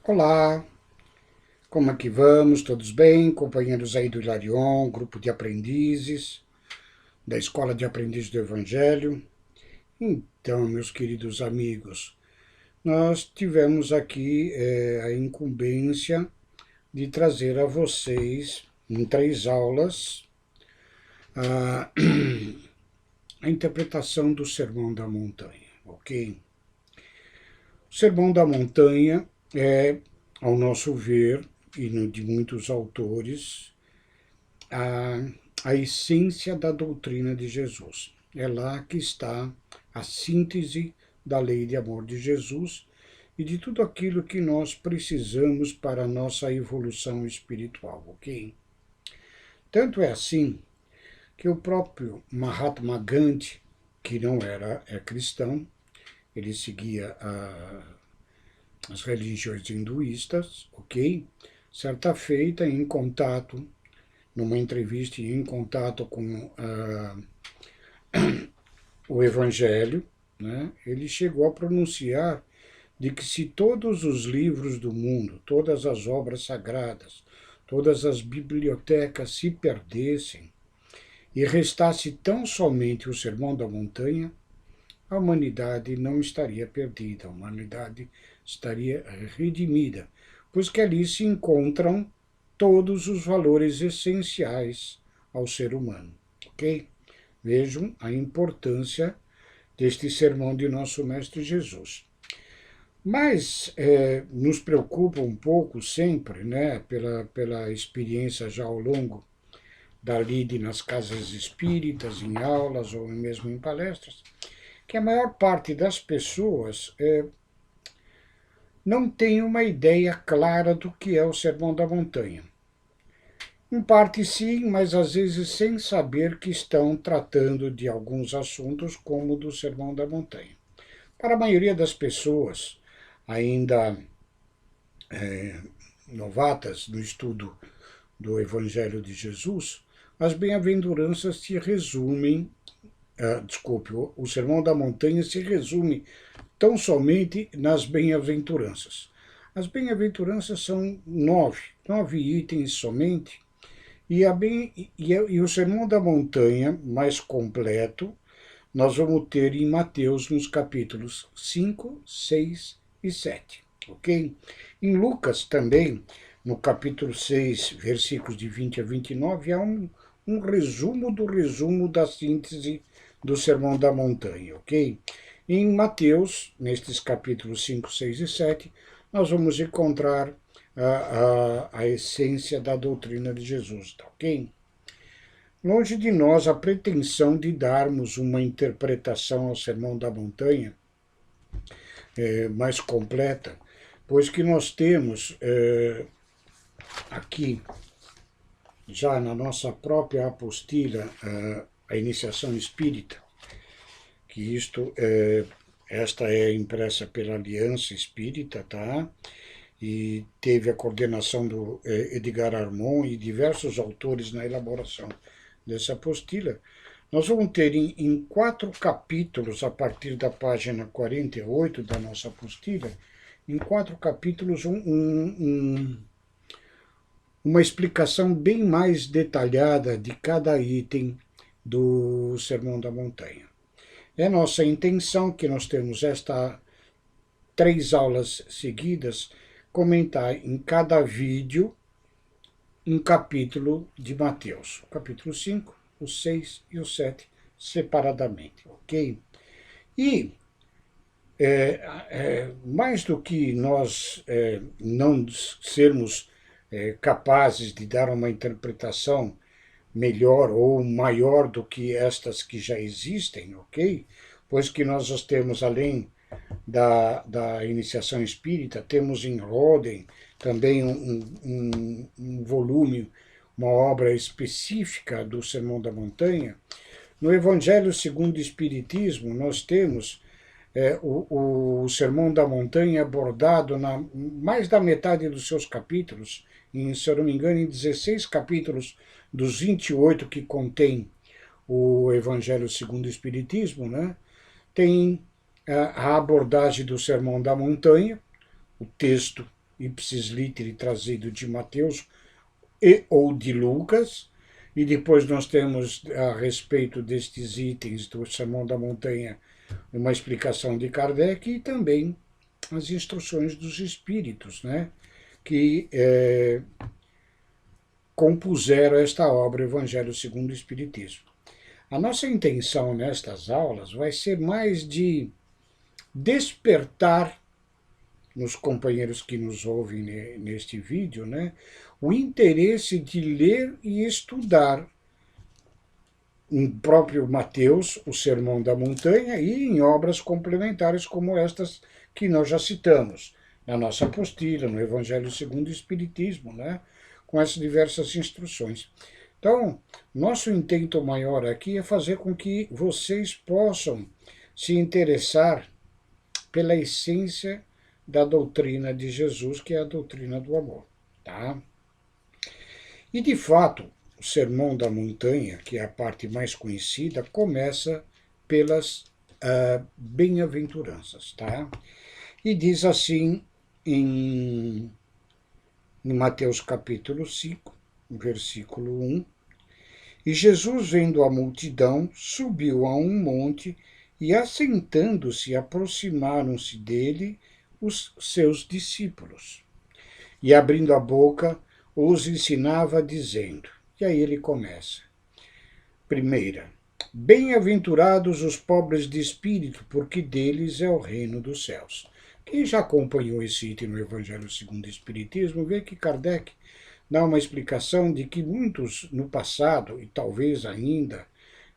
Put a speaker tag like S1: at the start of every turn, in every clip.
S1: Olá, como é que vamos? Todos bem? Companheiros aí do Hilarion, grupo de aprendizes, da Escola de Aprendizes do Evangelho. Então, meus queridos amigos, nós tivemos aqui a incumbência de trazer a vocês, em 3 aulas, a, a interpretação do Sermão da Montanha, ok? O Sermão da Montanha é, ao nosso ver, e no de muitos autores, a essência da doutrina de Jesus. É lá que está a síntese da lei de amor de Jesus e de tudo aquilo que nós precisamos para a nossa evolução espiritual, ok? Tanto é assim que o próprio Mahatma Gandhi, que não era cristão, ele seguia as religiões hinduístas, ok? Certa feita, em contato, numa entrevista em contato com o Evangelho, né, ele chegou a pronunciar de que se todos os livros do mundo, todas as obras sagradas, todas as bibliotecas se perdessem e restasse tão somente o Sermão da Montanha, a humanidade não estaria perdida, a humanidade estaria redimida, pois que ali se encontram todos os valores essenciais ao ser humano, ok? Vejam a importância deste sermão de nosso Mestre Jesus. Mas nos preocupa um pouco sempre, né, pela experiência já ao longo da lide nas casas espíritas, em aulas ou mesmo em palestras, que a maior parte das pessoas não tem uma ideia clara do que é o Sermão da Montanha. Em parte sim, mas às vezes sem saber que estão tratando de alguns assuntos como o do Sermão da Montanha. Para a maioria das pessoas, ainda novatas no estudo do Evangelho de Jesus, as bem-aventuranças se resumem, o Sermão da Montanha se resume tão somente nas bem-aventuranças. As bem-aventuranças são nove itens somente, e o Sermão da Montanha, mais completo, nós vamos ter em Mateus nos capítulos 5, 6 e 7, ok? Em Lucas também, no capítulo 6, versículos de 20 a 29, há um resumo da síntese do Sermão da Montanha, ok? Em Mateus, nestes capítulos 5, 6 e 7, nós vamos encontrar a essência da doutrina de Jesus, tá ok? Longe de nós a pretensão de darmos uma interpretação ao Sermão da Montanha mais completa, pois que nós temos aqui, já na nossa própria apostila, a Iniciação Espírita, que esta é impressa pela Aliança Espírita, tá? E teve a coordenação do Edgar Armon e diversos autores na elaboração dessa apostila. Nós vamos ter em 4 capítulos, a partir da página 48 da nossa apostila, em 4 capítulos, uma explicação bem mais detalhada de cada item do Sermão da Montanha. É nossa intenção que nós temos 3 aulas seguidas, comentar em cada vídeo um capítulo de Mateus, o capítulo 5, o 6 e o 7, separadamente, ok? E mais do que nós não sermos capazes de dar uma interpretação melhor ou maior do que estas que já existem, ok? Pois que nós temos, além da iniciação espírita, temos em Roden também um volume, uma obra específica do Sermão da Montanha. No Evangelho segundo o Espiritismo, nós temos o Sermão da Montanha abordado na mais da metade dos seus capítulos, se eu não me engano, em 16 capítulos dos 28 que contém o Evangelho segundo o Espiritismo, né? Tem a abordagem do Sermão da Montanha, o texto ipsis literi trazido de Mateus e ou de Lucas, e depois nós temos a respeito destes itens do Sermão da Montanha uma explicação de Kardec e também as instruções dos espíritos, né, que compuseram esta obra, Evangelho segundo o Espiritismo. A nossa intenção nestas aulas vai ser mais de despertar nos companheiros que nos ouvem neste vídeo, né, o interesse de ler e estudar em próprio Mateus, o Sermão da Montanha, e em obras complementares como estas que nós já citamos, na nossa apostila, no Evangelho segundo o Espiritismo, né, com essas diversas instruções. Então, nosso intento maior aqui é fazer com que vocês possam se interessar pela essência da doutrina de Jesus, que é a doutrina do amor. Tá? E, de fato, o Sermão da Montanha, que é a parte mais conhecida, começa pelas bem-aventuranças. Tá? E diz assim em Mateus capítulo 5, versículo 1, e Jesus, vendo a multidão, subiu a um monte e, assentando-se, aproximaram-se dele os seus discípulos. E, abrindo a boca, os ensinava, dizendo, e aí ele começa. Primeira, bem-aventurados os pobres de espírito, porque deles é o reino dos céus. Quem já acompanhou esse item no Evangelho segundo o Espiritismo, vê que Kardec dá uma explicação de que muitos no passado, e talvez ainda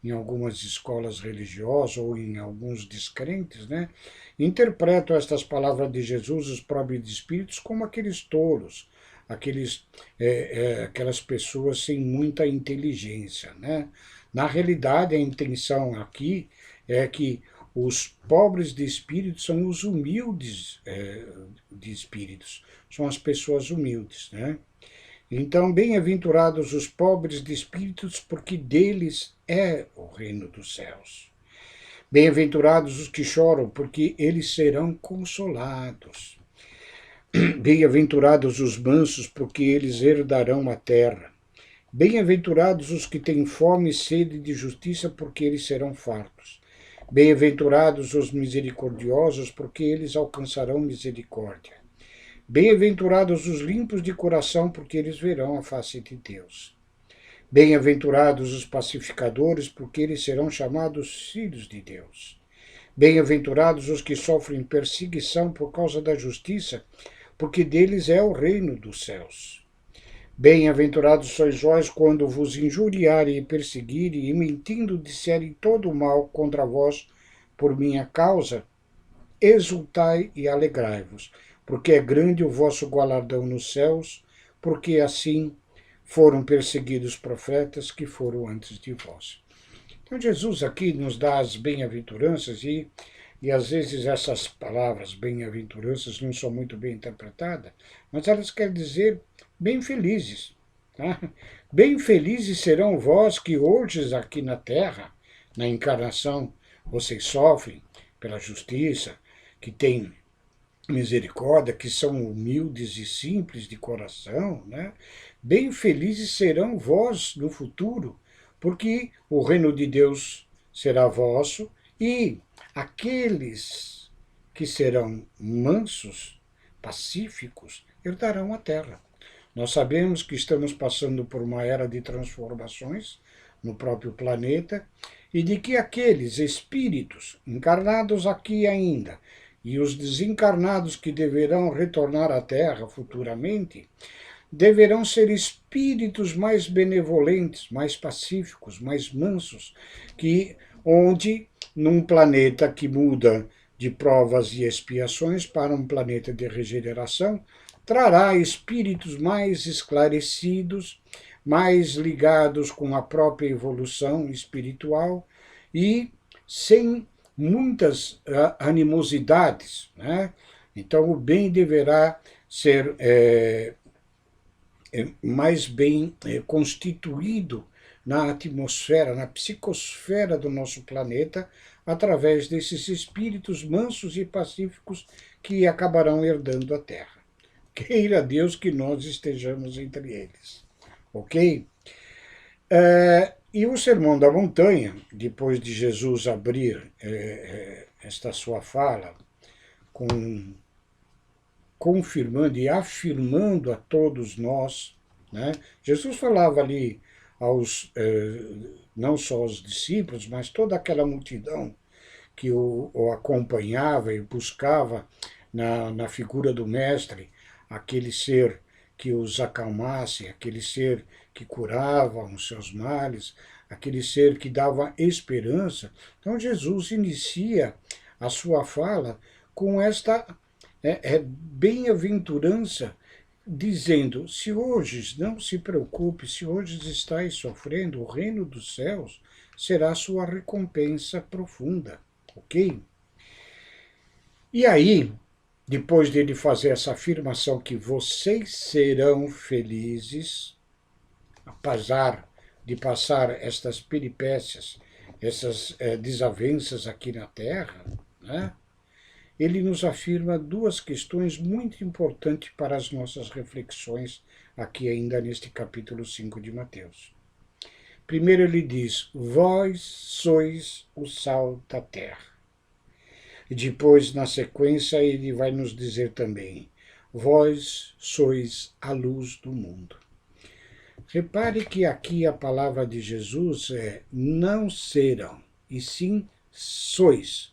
S1: em algumas escolas religiosas ou em alguns descrentes, né, interpretam estas palavras de Jesus, os pobres de espíritos, como aqueles tolos, aquelas pessoas sem muita inteligência. Né? Na realidade, a intenção aqui é que os pobres de espírito são os humildes de espíritos, são as pessoas humildes. Né? Então, bem-aventurados os pobres de espíritos, porque deles é o reino dos céus. Bem-aventurados os que choram, porque eles serão consolados. Bem-aventurados os mansos, porque eles herdarão a terra. Bem-aventurados os que têm fome e sede de justiça, porque eles serão fartos. Bem-aventurados os misericordiosos, porque eles alcançarão misericórdia. Bem-aventurados os limpos de coração, porque eles verão a face de Deus. Bem-aventurados os pacificadores, porque eles serão chamados filhos de Deus. Bem-aventurados os que sofrem perseguição por causa da justiça, porque deles é o reino dos céus. Bem-aventurados sois vós quando vos injuriarem e perseguirem, e mentindo disserem todo o mal contra vós por minha causa, exultai e alegrai-vos, porque é grande o vosso galardão nos céus, porque assim foram perseguidos os profetas que foram antes de vós. Então Jesus aqui nos dá as bem-aventuranças e às vezes essas palavras bem-aventuranças não são muito bem interpretadas, mas elas querem dizer bem felizes. Tá? Bem felizes serão vós que hoje aqui na terra, na encarnação, vocês sofrem pela justiça, que têm misericórdia, que são humildes e simples de coração, né? Bem felizes serão vós no futuro, porque o reino de Deus será vosso e aqueles que serão mansos, pacíficos, herdarão a terra. Nós sabemos que estamos passando por uma era de transformações no próprio planeta e de que aqueles espíritos encarnados aqui ainda e os desencarnados que deverão retornar à Terra futuramente, deverão ser espíritos mais benevolentes, mais pacíficos, mais mansos, onde, num planeta que muda de provas e expiações para um planeta de regeneração, trará espíritos mais esclarecidos, mais ligados com a própria evolução espiritual e sem muitas animosidades. Né? Então, o bem deverá ser mais bem constituído na atmosfera, na psicosfera do nosso planeta, através desses espíritos mansos e pacíficos que acabarão herdando a Terra. queira Deus que nós estejamos entre eles. Ok? E o Sermão da Montanha, depois de Jesus abrir esta sua fala, confirmando e afirmando a todos nós, né? Jesus falava ali não só aos discípulos, mas toda aquela multidão que o acompanhava e buscava na figura do Mestre, aquele ser que os acalmasse, aquele ser que curava os seus males, aquele ser que dava esperança. Então Jesus inicia a sua fala com esta bem-aventurança, dizendo: se hoje, não se preocupe, se hoje estáis sofrendo, o reino dos céus será sua recompensa profunda, ok? E aí, depois dele fazer essa afirmação que vocês serão felizes, apesar de passar estas peripécias, essas desavenças aqui na Terra, né? Ele nos afirma duas questões muito importantes para as nossas reflexões aqui ainda neste capítulo 5 de Mateus. Primeiro ele diz: vós sois o sal da terra. E depois, na sequência, ele vai nos dizer também: vós sois a luz do mundo. Repare que aqui a palavra de Jesus é não serão, e sim sois.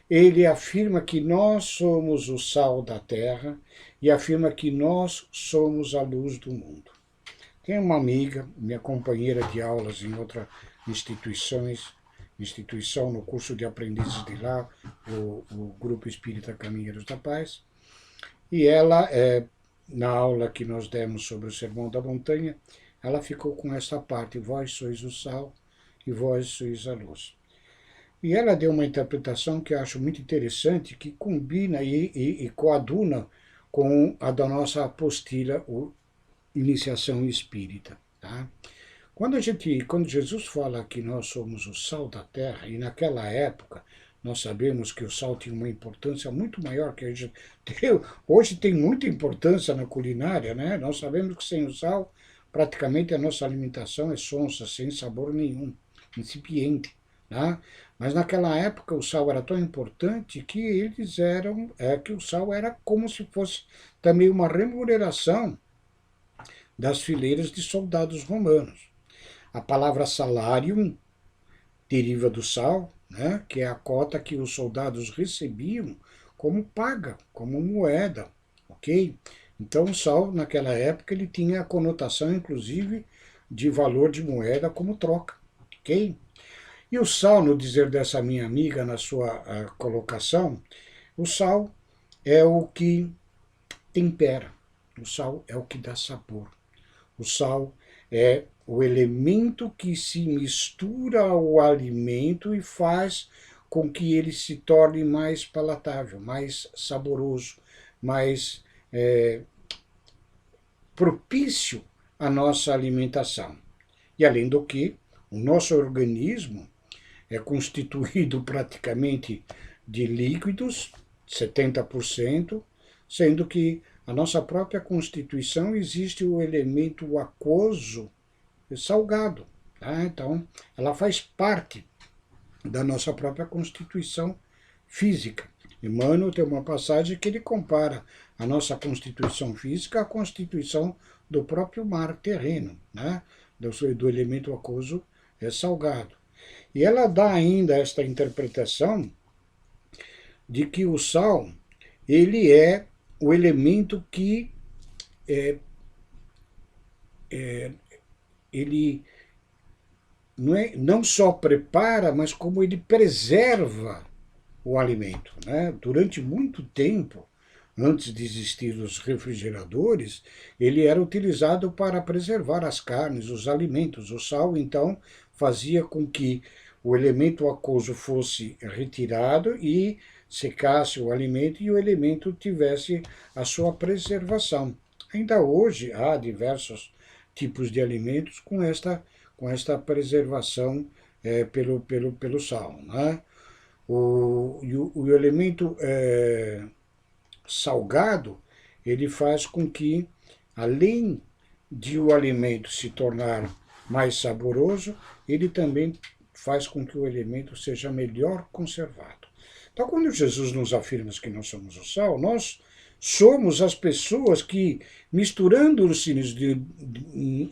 S1: Ele afirma que nós somos o sal da terra e afirma que nós somos a luz do mundo. Tem uma amiga, minha companheira de aulas em outra instituição no curso de aprendizes de lá, o Grupo Espírita Caminheiros da Paz, e ela, na aula que nós demos sobre o Sermão da Montanha, ela ficou com essa parte: vós sois o sal e vós sois a luz. E ela deu uma interpretação que eu acho muito interessante, que combina e coaduna com a da nossa apostila, Iniciação Espírita. Tá? Quando Jesus fala que nós somos o sal da terra, e naquela época nós sabemos que o sal tinha uma importância muito maior que hoje tem muita importância na culinária, né? Nós sabemos que sem o sal, praticamente a nossa alimentação é sonsa, sem sabor nenhum, incipiente. Né? Mas naquela época o sal era tão importante que eles que o sal era como se fosse também uma remuneração das fileiras de soldados romanos. A palavra salarium deriva do sal, né, que é a cota que os soldados recebiam como paga, como moeda, ok? Então o sal naquela época ele tinha a conotação inclusive de valor de moeda como troca, ok? E o sal, no dizer dessa minha amiga, na sua colocação, o sal é o que tempera, o sal é o que dá sabor, o sal é o elemento que se mistura ao alimento e faz com que ele se torne mais palatável, mais saboroso, mais propício à nossa alimentação. E além do que, o nosso organismo é constituído praticamente de líquidos, 70%, sendo que a nossa própria constituição existe o elemento aquoso salgado. Tá? Então, ela faz parte da nossa própria constituição física. Emmanuel tem uma passagem que ele compara a nossa constituição física à constituição do próprio mar terreno, né? do elemento aquoso salgado. E ela dá ainda esta interpretação de que o sal ele é o elemento que ele não só prepara, mas como ele preserva o alimento. Né? Durante muito tempo, antes de existir os refrigeradores, ele era utilizado para preservar as carnes, os alimentos. O sal, então, fazia com que o elemento aquoso fosse retirado e secasse o alimento e o alimento tivesse a sua preservação. Ainda hoje há diversos tipos de alimentos com esta preservação pelo sal. Né? O elemento salgado, ele faz com que, além de o alimento se tornar mais saboroso, ele também faz com que o alimento seja melhor conservado. Então, quando Jesus nos afirma que nós somos o sal, nós somos as pessoas que, misturando os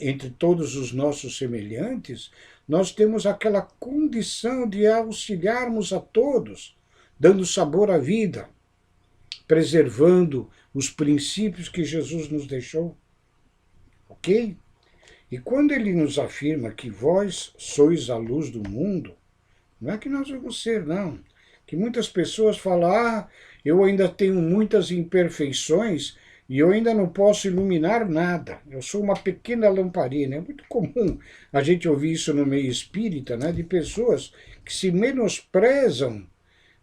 S1: entre todos os nossos semelhantes, nós temos aquela condição de auxiliarmos a todos, dando sabor à vida, preservando os princípios que Jesus nos deixou. Ok? E quando ele nos afirma que vós sois a luz do mundo, não é que nós vamos ser, não. Que muitas pessoas falam, eu ainda tenho muitas imperfeições e eu ainda não posso iluminar nada. Eu sou uma pequena lamparina. É muito comum a gente ouvir isso no meio espírita, né, de pessoas que se menosprezam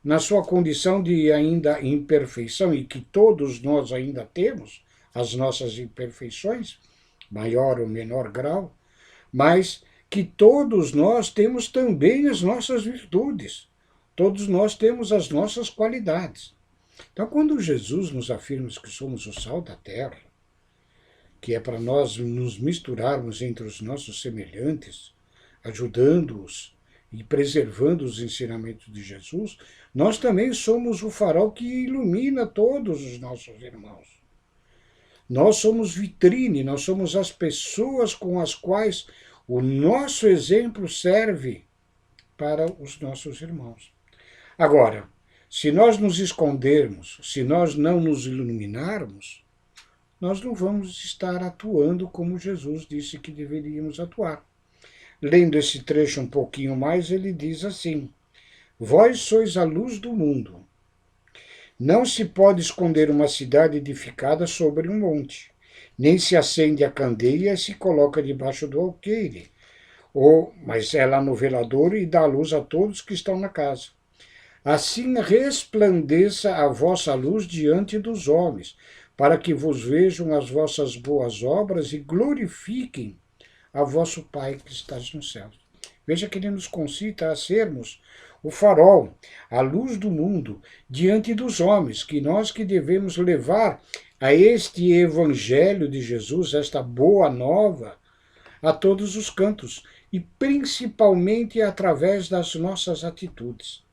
S1: na sua condição de ainda imperfeição, e que todos nós ainda temos as nossas imperfeições, maior ou menor grau, mas que todos nós temos também as nossas virtudes. Todos nós temos as nossas qualidades. Então, quando Jesus nos afirma que somos o sal da terra, que é para nós nos misturarmos entre os nossos semelhantes, ajudando-os e preservando os ensinamentos de Jesus, nós também somos o farol que ilumina todos os nossos irmãos. Nós somos vitrine, nós somos as pessoas com as quais o nosso exemplo serve para os nossos irmãos. Agora, se nós nos escondermos, se nós não nos iluminarmos, nós não vamos estar atuando como Jesus disse que deveríamos atuar. Lendo esse trecho um pouquinho mais, ele diz assim: vós sois a luz do mundo. Não se pode esconder uma cidade edificada sobre um monte, nem se acende a candeia e se coloca debaixo do alqueire, mas é lá no velador e dá luz a todos que estão na casa. Assim resplandeça a vossa luz diante dos homens, para que vos vejam as vossas boas obras e glorifiquem a vosso Pai que estás nos céus. Veja que ele nos concita a sermos o farol, a luz do mundo, diante dos homens, que nós que devemos levar a este evangelho de Jesus, esta boa nova, a todos os cantos, e principalmente através das nossas atitudes.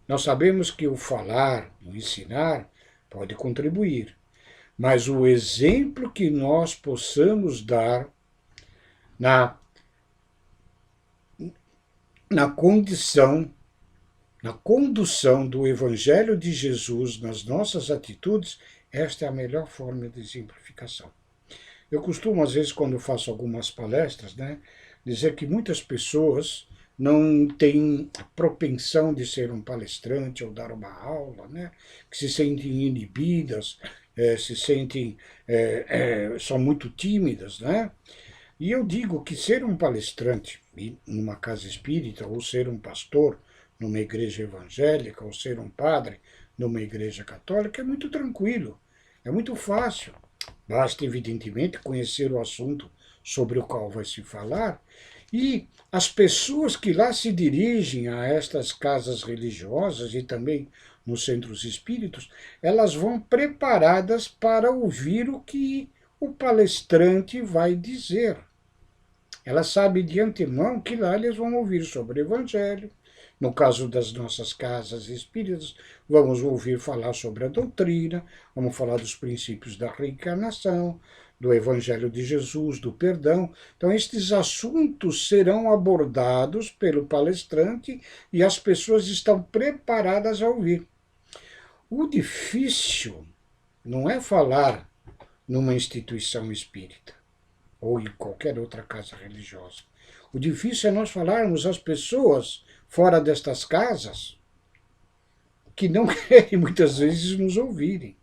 S1: Nós sabemos que o falar, o ensinar, pode contribuir, mas o exemplo que nós possamos dar na condução do Evangelho de Jesus nas nossas atitudes, esta é a melhor forma de exemplificação. Eu costumo, às vezes, quando faço algumas palestras, né, dizer que muitas pessoas não têm a propensão de ser um palestrante ou dar uma aula, né, que se sentem inibidas, são muito tímidas, né? E eu digo que ser um palestrante numa casa espírita, ou ser um pastor numa igreja evangélica, ou ser um padre numa igreja católica, é muito tranquilo, é muito fácil. Basta, evidentemente, conhecer o assunto sobre o qual vai se falar, e as pessoas que lá se dirigem a estas casas religiosas e também nos centros espíritos, elas vão preparadas para ouvir o que o palestrante vai dizer. Ela sabe de antemão que lá eles vão ouvir sobre o Evangelho. No caso das nossas casas espíritas, vamos ouvir falar sobre a doutrina, vamos falar dos princípios da reencarnação, do Evangelho de Jesus, do perdão. Então, estes assuntos serão abordados pelo palestrante e as pessoas estão preparadas a ouvir. O difícil não é falar numa instituição espírita ou em qualquer outra casa religiosa. O difícil é nós falarmos às pessoas fora destas casas que não querem muitas vezes nos ouvirem.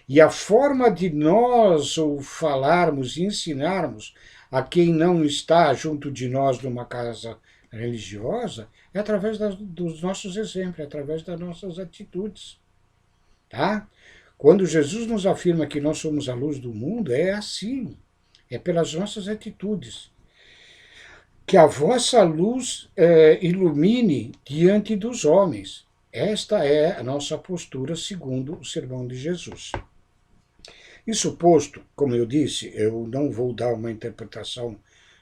S1: E a forma de nós falarmos e ensinarmos a quem não está junto de nós numa casa religiosa é através dos nossos exemplos, é através das nossas atitudes. Tá? Quando Jesus nos afirma que nós somos a luz do mundo, é assim, é pelas nossas atitudes. Que a vossa luz ilumine diante dos homens. Esta é a nossa postura segundo o sermão de Jesus. Isso posto, como eu disse, eu não vou dar uma interpretação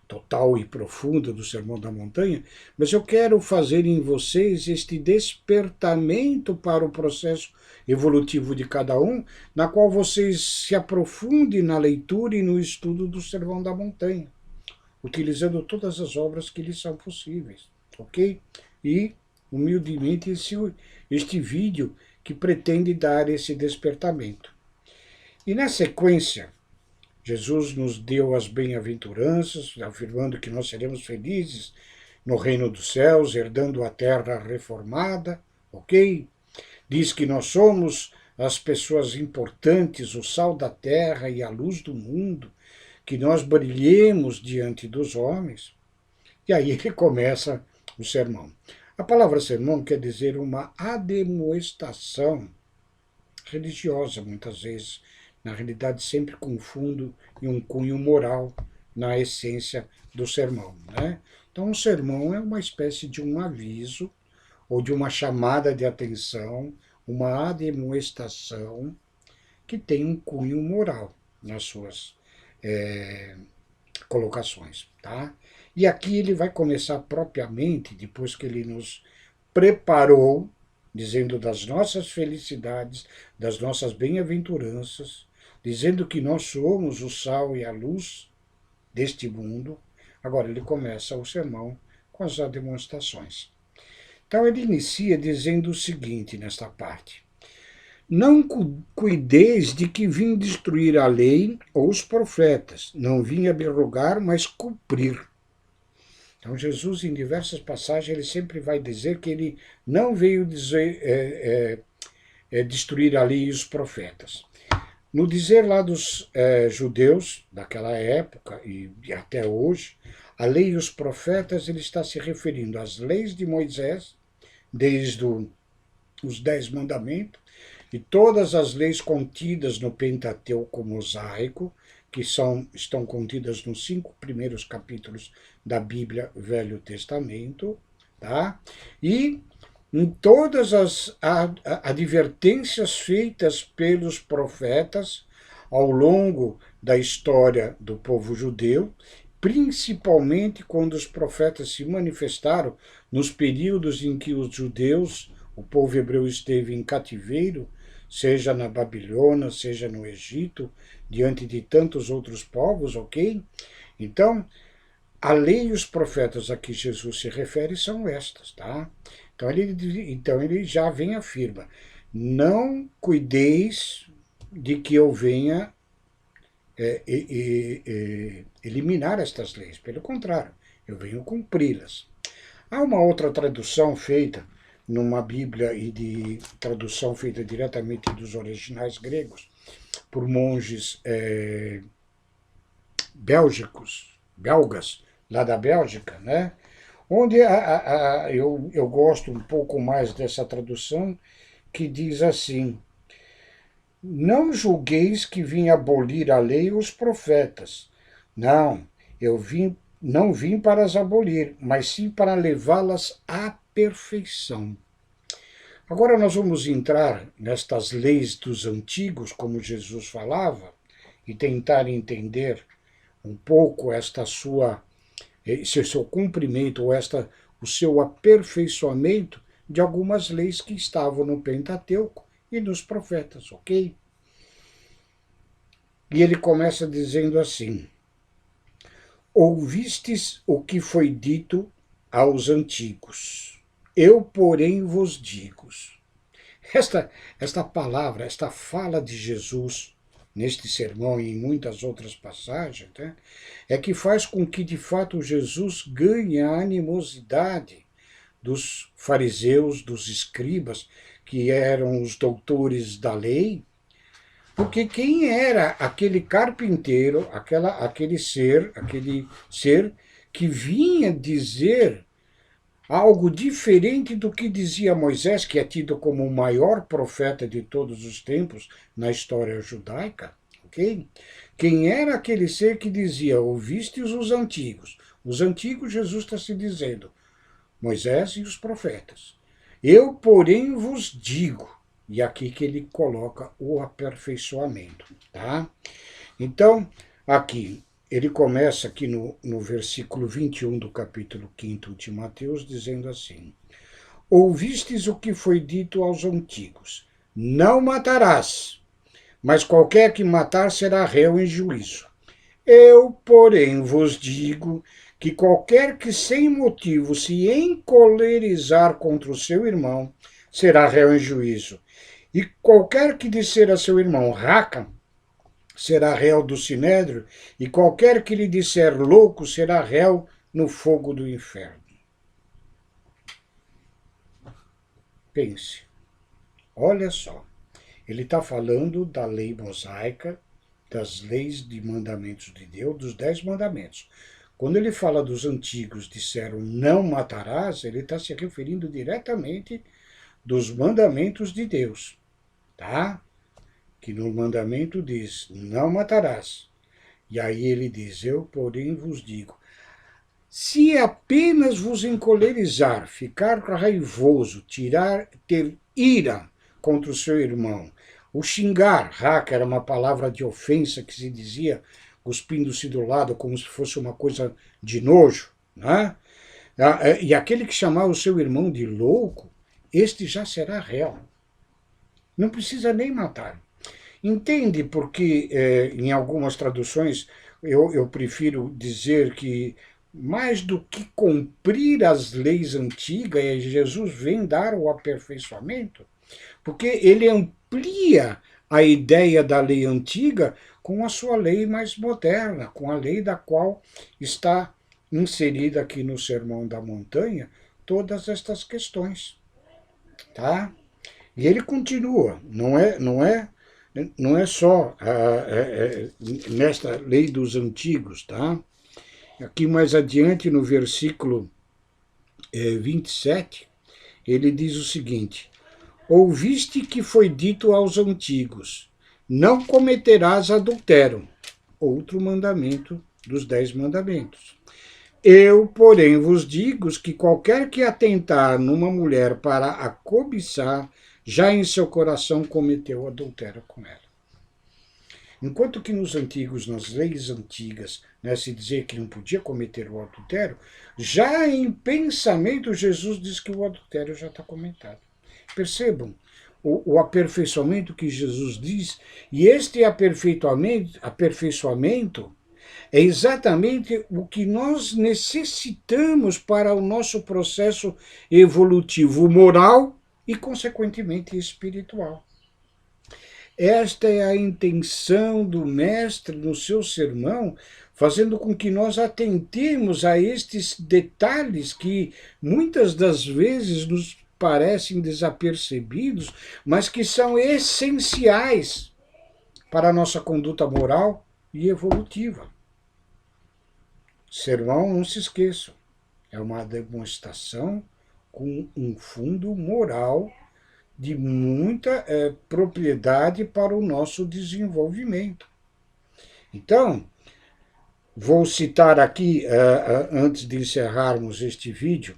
S1: total e profunda do Sermão da Montanha, mas eu quero fazer em vocês este despertamento para o processo evolutivo de cada um, na qual vocês se aprofundem na leitura e no estudo do Sermão da Montanha, utilizando todas as obras que lhes são possíveis, ok? E, humildemente, este vídeo que pretende dar esse despertamento. E na sequência, Jesus nos deu as bem-aventuranças, afirmando que nós seremos felizes no reino dos céus, herdando a terra reformada, ok? Diz que nós somos as pessoas importantes, o sal da terra e a luz do mundo, que nós brilhemos diante dos homens. E aí ele começa o sermão. A palavra sermão quer dizer uma ademoestação religiosa, muitas vezes. Na realidade, sempre confundo em um cunho moral na essência do sermão, né? Então, um sermão é uma espécie de um aviso ou de uma chamada de atenção, uma admoestação que tem um cunho moral nas suas colocações, tá? E aqui ele vai começar propriamente, depois que ele nos preparou, dizendo das nossas felicidades, das nossas bem-aventuranças, dizendo que nós somos o sal e a luz deste mundo. Agora ele começa o sermão com as demonstrações. Então ele inicia dizendo o seguinte nesta parte: não cuideis de que vim destruir a lei ou os profetas, não vim abrogar, mas cumprir. Então Jesus, em diversas passagens, ele sempre vai dizer que ele não veio destruir a lei e os profetas. No dizer lá dos judeus, daquela época e até hoje, a lei e os profetas, ele está se referindo às leis de Moisés, desde os 10 mandamentos, e todas as leis contidas no Pentateuco mosaico, que estão contidas nos 5 primeiros capítulos da Bíblia Velho Testamento, tá? E em todas as advertências feitas pelos profetas ao longo da história do povo judeu, principalmente quando os profetas se manifestaram nos períodos em que os judeus, o povo hebreu, esteve em cativeiro, seja na Babilônia, seja no Egito, diante de tantos outros povos, ok? Então, a lei e os profetas a que Jesus se refere são estas, tá? Então ele já vem e afirma: não cuideis de que eu venha eliminar estas leis, pelo contrário, eu venho cumpri-las. Há uma outra tradução feita numa Bíblia e de tradução feita diretamente dos originais gregos por monges belgas, lá da Bélgica, né? Onde eu gosto um pouco mais dessa tradução, que diz assim: não julgueis que vim abolir a lei e os profetas. Não, não vim para as abolir, mas sim para levá-las à perfeição. Agora nós vamos entrar nestas leis dos antigos, como Jesus falava, e tentar entender um pouco esse seu cumprimento, ou o seu aperfeiçoamento de algumas leis que estavam no Pentateuco e nos profetas, ok? E ele começa dizendo assim: ouvistes o que foi dito aos antigos, eu, porém, vos digo. Esta palavra, esta fala de Jesus neste sermão e em muitas outras passagens, né, é que faz com que, de fato, Jesus ganhe a animosidade dos fariseus, dos escribas, que eram os doutores da lei, porque quem era aquele carpinteiro, aquele ser que vinha dizer algo diferente do que dizia Moisés, que é tido como o maior profeta de todos os tempos na história judaica, ok? Quem era aquele ser que dizia: ouvistes os antigos? Os antigos, Jesus está se dizendo, Moisés e os profetas. Eu, porém, vos digo. E aqui que ele coloca o aperfeiçoamento, tá? Então, aqui, ele começa aqui no versículo 21 do capítulo 5 de Mateus, dizendo assim: Ouvistes o que foi dito aos antigos, não matarás, mas qualquer que matar será réu em juízo. Eu, porém, vos digo que qualquer que sem motivo se encolerizar contra o seu irmão será réu em juízo. E qualquer que disser a seu irmão raca será réu do sinédrio, e qualquer que lhe disser louco será réu no fogo do inferno. Pense, olha só, ele está falando da lei mosaica, das leis de mandamentos de Deus, dos 10 mandamentos. Quando ele fala dos antigos disseram não matarás, ele está se referindo diretamente dos mandamentos de Deus, tá? Que no mandamento diz não matarás. E aí ele diz, eu porém vos digo, se apenas vos encolerizar, ficar raivoso, ter ira contra o seu irmão, o xingar, raca era uma palavra de ofensa que se dizia cuspindo-se do lado como se fosse uma coisa de nojo, né? E aquele que chamar o seu irmão de louco, este já será réu. Não precisa nem matar. Entende porque em algumas traduções eu prefiro dizer que mais do que cumprir as leis antigas, Jesus vem dar o aperfeiçoamento, porque ele amplia a ideia da lei antiga com a sua lei mais moderna, com a lei da qual está inserida aqui no Sermão da Montanha todas estas questões, tá? E ele continua, não é só nesta lei dos antigos, tá? Aqui mais adiante, no versículo 27, ele diz o seguinte: Ouviste que foi dito aos antigos, não cometerás adultério. Outro mandamento dos 10 mandamentos. Eu, porém, vos digo que qualquer que atentar numa mulher para a cobiçar, já em seu coração cometeu adultério com ela. Enquanto que nos antigos, nas leis antigas, né, se dizia que não podia cometer o adultério, já em pensamento Jesus diz que o adultério já está cometido. Percebam o aperfeiçoamento que Jesus diz, e este aperfeiçoamento é exatamente o que nós necessitamos para o nosso processo evolutivo moral e, consequentemente, espiritual. Esta é a intenção do Mestre no seu sermão, fazendo com que nós atentemos a estes detalhes que muitas das vezes nos parecem desapercebidos, mas que são essenciais para a nossa conduta moral e evolutiva. Sermão, não se esqueçam, é uma demonstração com um fundo moral de muita propriedade para o nosso desenvolvimento. Então, vou citar aqui, antes de encerrarmos este vídeo,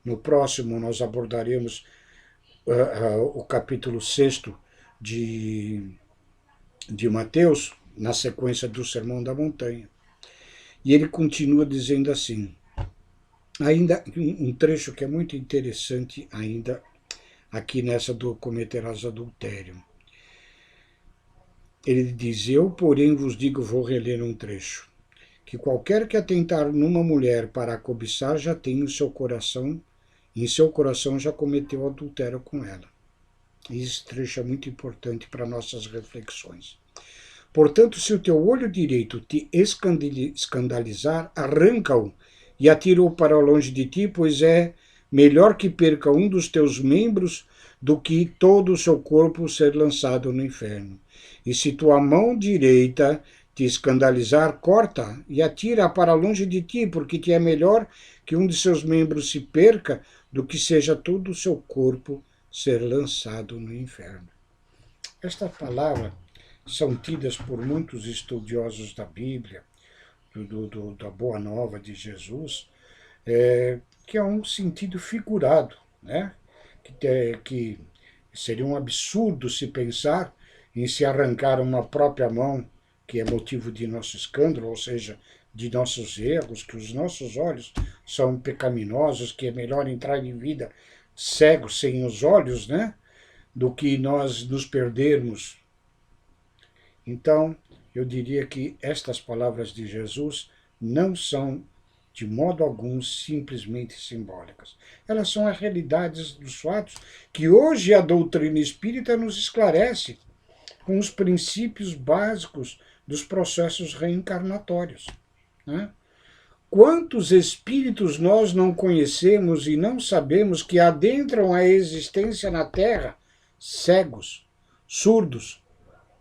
S1: no próximo nós abordaremos o capítulo 6 de Mateus, na sequência do Sermão da Montanha. E ele continua dizendo assim, ainda um trecho que é muito interessante ainda aqui nessa do cometerás adultério. Ele diz, eu, porém, vos digo, vou reler um trecho, que qualquer que atentar numa mulher para a cobiçar já tem em seu coração já cometeu adultério com ela. E esse trecho é muito importante para nossas reflexões. Portanto, se o teu olho direito te escandalizar, arranca-o e atira-o para longe de ti, pois é melhor que perca um dos teus membros do que todo o seu corpo ser lançado no inferno. E se tua mão direita te escandalizar, corta e atira para longe de ti, porque te é melhor que um de seus membros se perca do que seja todo o seu corpo ser lançado no inferno. Esta palavra são tidas por muitos estudiosos da Bíblia, da Boa Nova de Jesus, que é um sentido figurado, né? que Seria um absurdo se pensar em se arrancar uma própria mão, que é motivo de nosso escândalo, ou seja, de nossos erros, que os nossos olhos são pecaminosos, que é melhor entrar em vida cego, sem os olhos, né? Do que nós nos perdermos. Então, eu diria que estas palavras de Jesus não são, de modo algum, simplesmente simbólicas. Elas são as realidades dos fatos que hoje a doutrina espírita nos esclarece com os princípios básicos dos processos reencarnatórios, né? Quantos espíritos nós não conhecemos e não sabemos que adentram a existência na Terra cegos, surdos,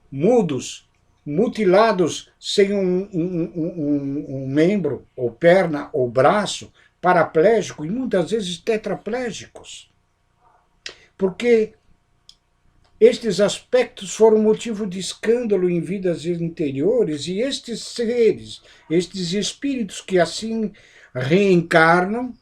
S1: mudos, mutilados sem um membro, ou perna, ou braço, paraplégico e muitas vezes tetraplégicos. Porque estes aspectos foram motivo de escândalo em vidas anteriores e estes seres, estes espíritos que assim reencarnam,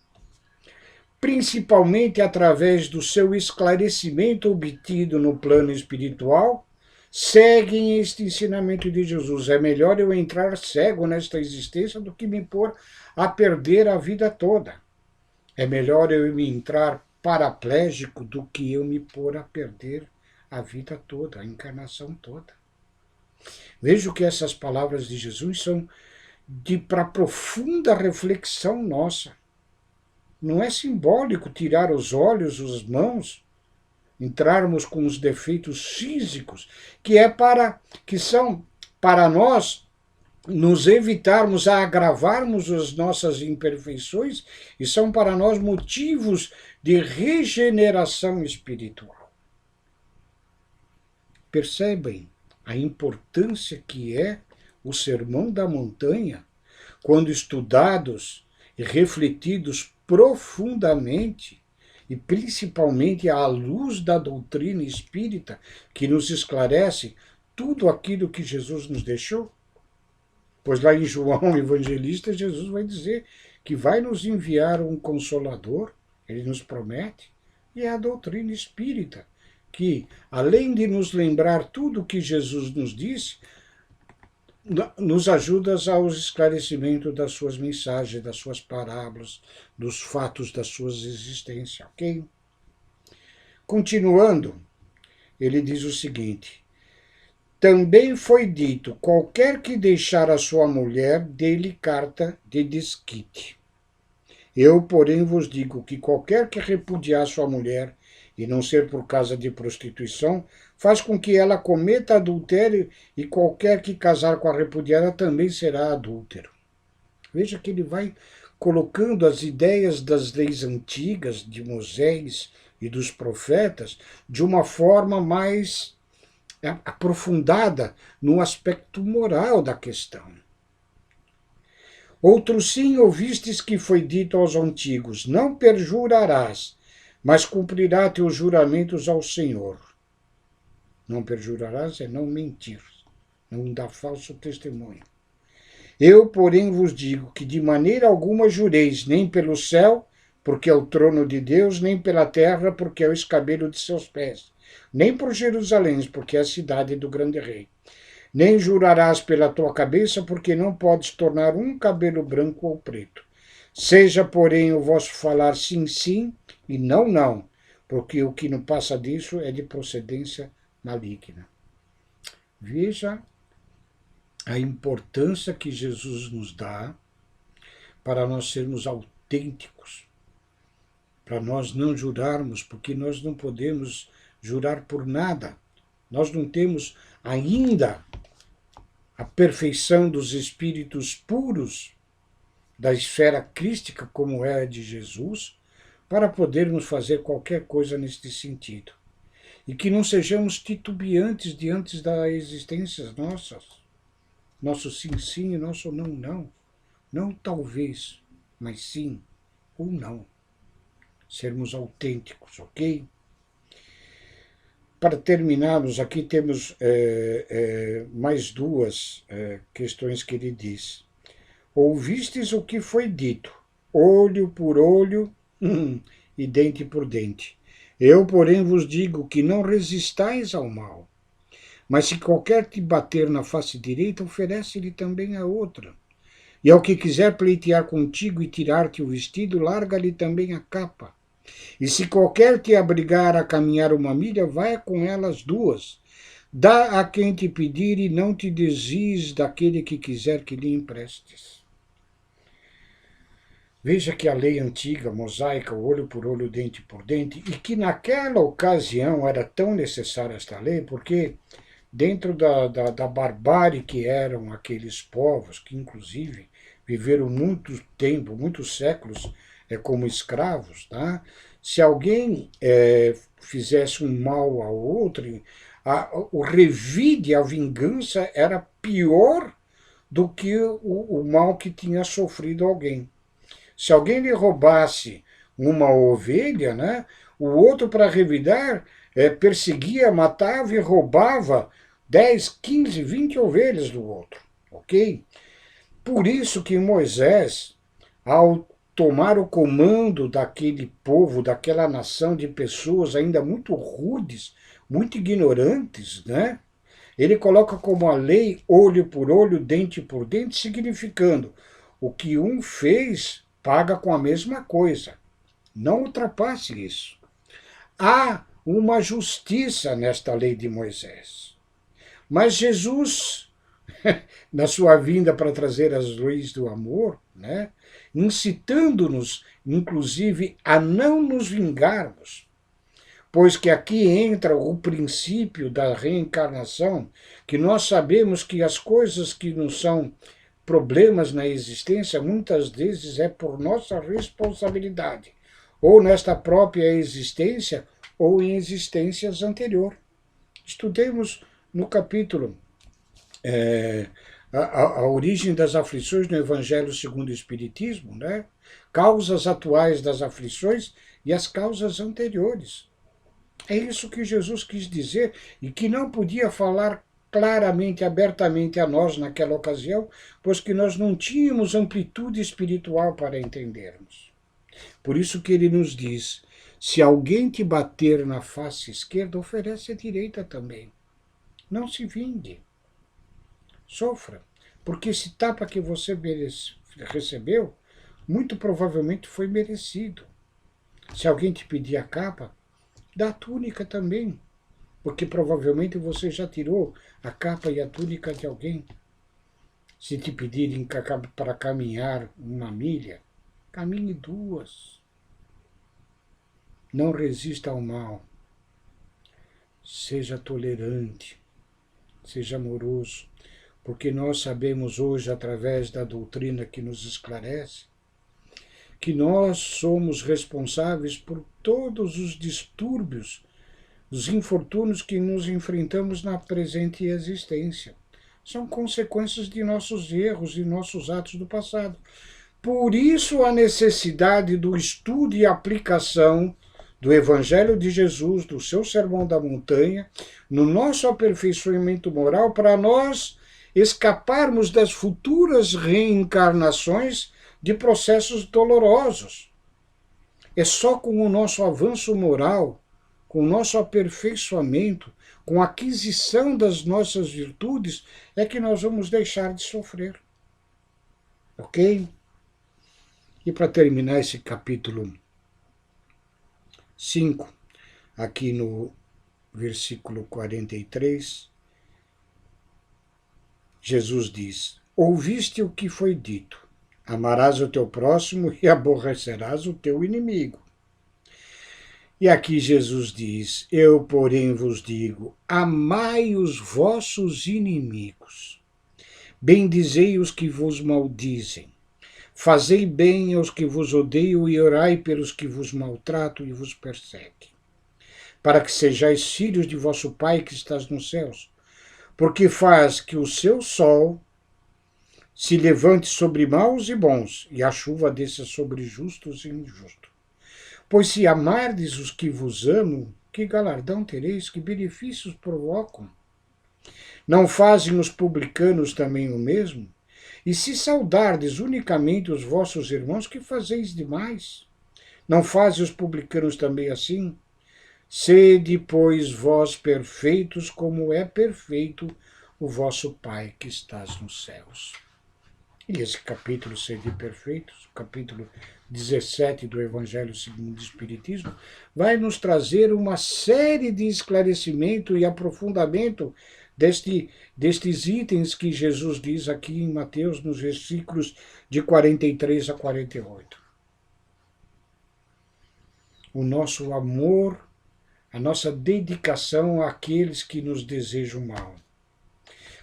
S1: principalmente através do seu esclarecimento obtido no plano espiritual, seguem este ensinamento de Jesus. É melhor eu entrar cego nesta existência do que me pôr a perder a vida toda. É melhor eu me entrar paraplégico do que eu me pôr a perder a vida toda, a encarnação toda. Vejo que essas palavras de Jesus são para profunda reflexão nossa. Não é simbólico tirar os olhos, as mãos, entrarmos com os defeitos físicos, que são para nós nos evitarmos a agravarmos as nossas imperfeições e são para nós motivos de regeneração espiritual. Percebem a importância que é o Sermão da Montanha, quando estudados e refletidos profundamente, e principalmente à luz da doutrina espírita, que nos esclarece tudo aquilo que Jesus nos deixou? Pois lá em João Evangelista, Jesus vai dizer que vai nos enviar um Consolador, ele nos promete, e é a doutrina espírita, que, além de nos lembrar tudo o que Jesus nos disse, nos ajuda ao esclarecimento das suas mensagens, das suas parábolas, dos fatos das suas existências, ok? Continuando, ele diz o seguinte: também foi dito, qualquer que deixar a sua mulher, dê-lhe carta de desquite. Eu, porém, vos digo que qualquer que repudiar sua mulher, e não ser por causa de prostituição, faz com que ela cometa adultério, e qualquer que casar com a repudiada também será adúltero. Veja que ele vai colocando as ideias das leis antigas, de Moisés e dos profetas, de uma forma mais aprofundada no aspecto moral da questão. Outro sim ouvistes que foi dito aos antigos, não perjurarás, mas cumprirá teus juramentos ao Senhor. Não perjurarás é não mentir, não dar falso testemunho. Eu, porém, vos digo que de maneira alguma jureis, nem pelo céu, porque é o trono de Deus, nem pela terra, porque é o escabelo de seus pés, nem por Jerusalém, porque é a cidade do grande rei. Nem jurarás pela tua cabeça, porque não podes tornar um cabelo branco ou preto. Seja, porém, o vosso falar sim, sim, e não, não, porque o que não passa disso é de procedência maligna. Veja a importância que Jesus nos dá para nós sermos autênticos, para nós não jurarmos, porque nós não podemos jurar por nada. Nós não temos ainda a perfeição dos espíritos puros da esfera crística, como é a de Jesus, para podermos fazer qualquer coisa neste sentido. E que não sejamos titubeantes diante das existências nossas. Nosso sim, sim e nosso não, não. Não talvez, mas sim ou não. Sermos autênticos, ok? Para terminarmos, aqui temos mais duas questões que ele diz. Ouvistes o que foi dito, olho por olho e dente por dente. Eu, porém, vos digo que não resistais ao mal, mas se qualquer te bater na face direita, oferece-lhe também a outra. E ao que quiser pleitear contigo e tirar-te o vestido, larga-lhe também a capa. E se qualquer te obrigar a caminhar uma milha, vai com elas duas. Dá a quem te pedir e não te desvies daquele que quiser que lhe emprestes. Veja que a lei antiga, mosaica, olho por olho, dente por dente, e que naquela ocasião era tão necessária esta lei, porque dentro da barbárie que eram aqueles povos, que inclusive viveram muito tempo, muitos séculos como escravos, tá? Se alguém fizesse um mal ao outro, o revide, a vingança era pior do que o mal que tinha sofrido alguém. Se alguém lhe roubasse uma ovelha, né, o outro, para revidar, perseguia, matava e roubava 10, 15, 20 ovelhas do outro. Ok? Por isso que Moisés, ao tomar o comando daquele povo, daquela nação de pessoas ainda muito rudes, muito ignorantes, né? Ele coloca como a lei olho por olho, dente por dente, significando o que um fez, paga com a mesma coisa. Não ultrapasse isso. Há uma justiça nesta lei de Moisés. Mas Jesus, na sua vinda para trazer as leis do amor, né, incitando-nos, inclusive, a não nos vingarmos, pois que aqui entra o princípio da reencarnação, que nós sabemos que as coisas que nos são problemas na existência, muitas vezes é por nossa responsabilidade, ou nesta própria existência, ou em existências anteriores. Estudemos no capítulo a origem das aflições no Evangelho segundo o Espiritismo, né? Causas atuais das aflições e as causas anteriores. É isso que Jesus quis dizer e que não podia falar claramente, abertamente a nós naquela ocasião, pois que nós não tínhamos amplitude espiritual para entendermos. Por isso que ele nos diz, se alguém te bater na face esquerda, oferece a direita também. Não se vingue. Sofra. Porque esse tapa que você recebeu, muito provavelmente foi merecido. Se alguém te pedir a capa, dá a túnica também, porque provavelmente você já tirou a capa e a túnica de alguém. Se te pedirem para caminhar uma milha, caminhe duas. Não resista ao mal. Seja tolerante, seja amoroso, porque nós sabemos hoje, através da doutrina que nos esclarece, que nós somos responsáveis por todos os distúrbios, os infortúnios que nos enfrentamos na presente existência. São consequências de nossos erros e nossos atos do passado. Por isso a necessidade do estudo e aplicação do Evangelho de Jesus, do seu Sermão da Montanha, no nosso aperfeiçoamento moral, para nós escaparmos das futuras reencarnações de processos dolorosos. É só com o nosso avanço moral, com o nosso aperfeiçoamento, com a aquisição das nossas virtudes, é que nós vamos deixar de sofrer. Ok? E para terminar esse capítulo 5, aqui no versículo 43, Jesus diz: ouviste o que foi dito, amarás o teu próximo e aborrecerás o teu inimigo. E aqui Jesus diz: eu, porém, vos digo, amai os vossos inimigos, bendizei os que vos maldizem, fazei bem aos que vos odeiam e orai pelos que vos maltratam e vos perseguem, para que sejais filhos de vosso Pai que estás nos céus, porque faz que o seu sol se levante sobre maus e bons, e a chuva desça sobre justos e injustos. Pois se amardes os que vos amam, que galardão tereis, que benefícios provocam? Não fazem os publicanos também o mesmo? E se saudardes unicamente os vossos irmãos, que fazeis demais? Não fazem os publicanos também assim? Sede, pois, vós perfeitos, como é perfeito o vosso Pai que estás nos céus. E esse capítulo, Sede Perfeitos, capítulo 17 do Evangelho segundo o Espiritismo, vai nos trazer uma série de esclarecimento e aprofundamento destes itens que Jesus diz aqui em Mateus, nos versículos de 43 a 48. O nosso amor, a nossa dedicação àqueles que nos desejam mal.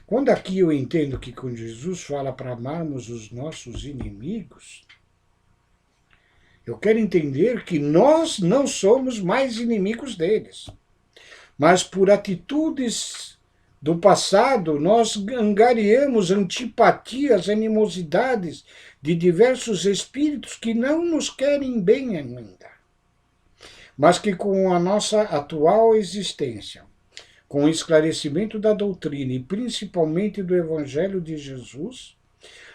S1: Quando aqui eu entendo que quando Jesus fala para amarmos os nossos inimigos, eu quero entender que nós não somos mais inimigos deles. Mas por atitudes do passado, nós angariamos antipatias, animosidades de diversos espíritos que não nos querem bem ainda. Mas que com a nossa atual existência, com o esclarecimento da doutrina e principalmente do Evangelho de Jesus,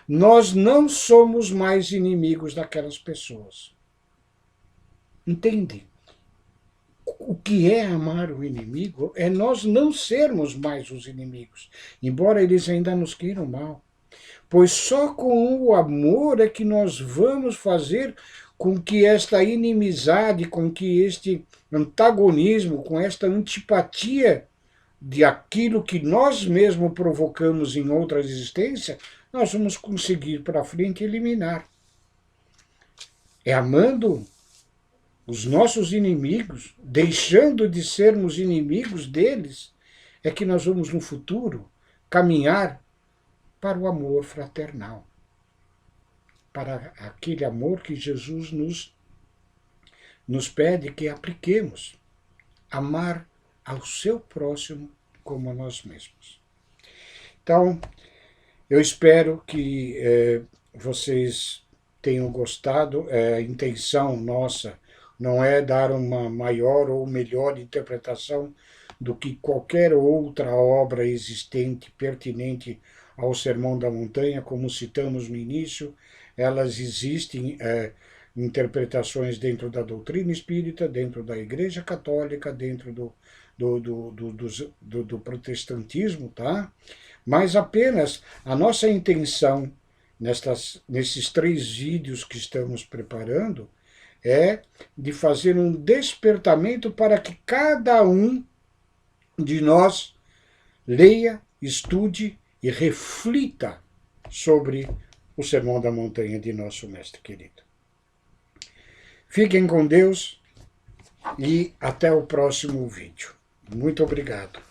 S1: nós não somos mais inimigos daquelas pessoas. Entende? O que é amar o inimigo é nós não sermos mais os inimigos, embora eles ainda nos queiram mal. Pois só com o amor é que nós vamos fazer com que esta inimizade, com que este antagonismo, com esta antipatia de aquilo que nós mesmos provocamos em outra existência, nós vamos conseguir para frente eliminar. É amando os nossos inimigos, deixando de sermos inimigos deles, é que nós vamos no futuro caminhar para o amor fraternal, para aquele amor que Jesus nos pede que apliquemos, amar ao seu próximo como a nós mesmos. Então, eu espero que vocês tenham gostado. A intenção nossa não é dar uma maior ou melhor interpretação do que qualquer outra obra existente, pertinente ao Sermão da Montanha, como citamos no início. Elas existem, interpretações dentro da doutrina espírita, dentro da Igreja Católica, dentro do protestantismo, tá? Mas apenas a nossa intenção nesses 3 vídeos que estamos preparando é de fazer um despertamento para que cada um de nós leia, estude e reflita sobre o Sermão da Montanha de nosso Mestre querido. Fiquem com Deus e até o próximo vídeo. Muito obrigado.